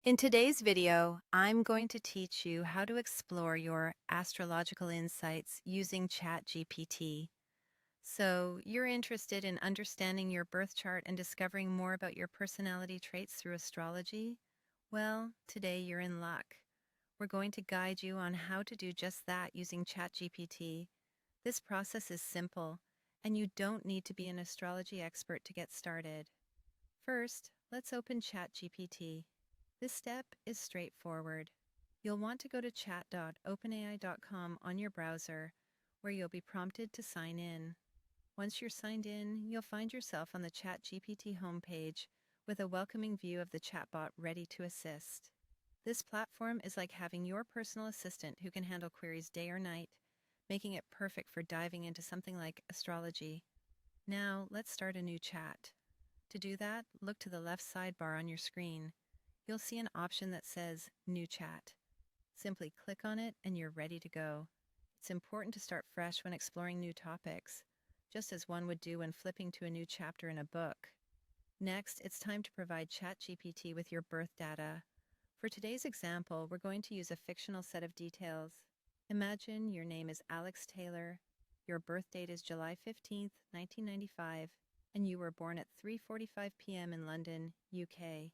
In today's video, I'm going to teach you how to explore your astrological insights using ChatGPT. So, you're interested in understanding your birth chart and discovering more about your personality traits through astrology? Well, today you're in luck. We're going to guide you on how to do just that using ChatGPT. This process is simple, and you don't need to be an astrology expert to get started. First, let's open ChatGPT. This step is straightforward. You'll want to go to chat.openai.com on your browser, where you'll be prompted to sign in. Once you're signed in, you'll find yourself on the ChatGPT homepage with a welcoming view of the chatbot ready to assist. This platform is like having your personal assistant who can handle queries day or night, making it perfect for diving into something like astrology. Now, let's start a new chat. To do that, look to the left sidebar on your screen. You'll see an option that says New Chat. Simply click on it and you're ready to go. It's important to start fresh when exploring new topics, just as one would do when flipping to a new chapter in a book. Next, it's time to provide ChatGPT with your birth data. For today's example, we're going to use a fictional set of details. Imagine your name is Alex Taylor, your birth date is July 15th, 1995, and you were born at 3:45 p.m. in London, UK.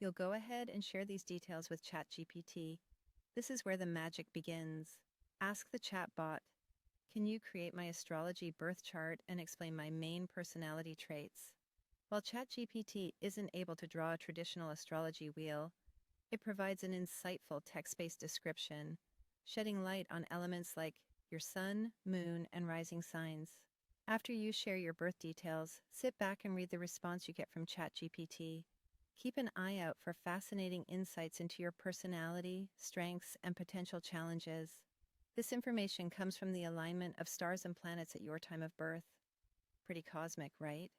You'll go ahead and share these details with ChatGPT. This is where the magic begins. Ask the chatbot, can you create my astrology birth chart and explain my main personality traits? While ChatGPT isn't able to draw a traditional astrology wheel, it provides an insightful text-based description, shedding light on elements like your sun, moon, and rising signs. After you share your birth details, sit back and read the response you get from ChatGPT. Keep an eye out for fascinating insights into your personality, strengths, and potential challenges. This information comes from the alignment of stars and planets at your time of birth. Pretty cosmic, right?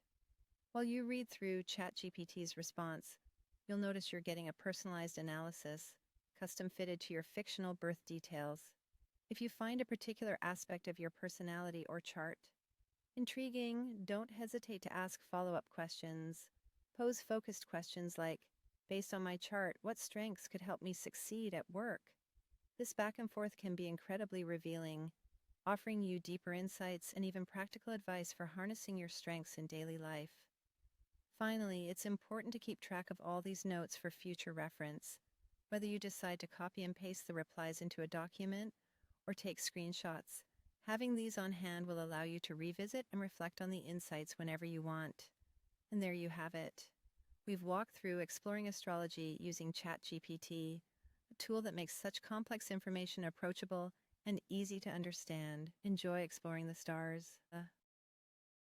While you read through ChatGPT's response, you'll notice you're getting a personalized analysis, custom fitted to your fictional birth details. If you find a particular aspect of your personality or chart intriguing, don't hesitate to ask follow-up questions. Pose focused questions like, based on my chart, what strengths could help me succeed at work? This back and forth can be incredibly revealing, offering you deeper insights and even practical advice for harnessing your strengths in daily life. Finally, it's important to keep track of all these notes for future reference. Whether you decide to copy and paste the replies into a document or take screenshots, having these on hand will allow you to revisit and reflect on the insights whenever you want. And there you have it. We've walked through exploring astrology using ChatGPT, a tool that makes such complex information approachable and easy to understand. Enjoy exploring the stars.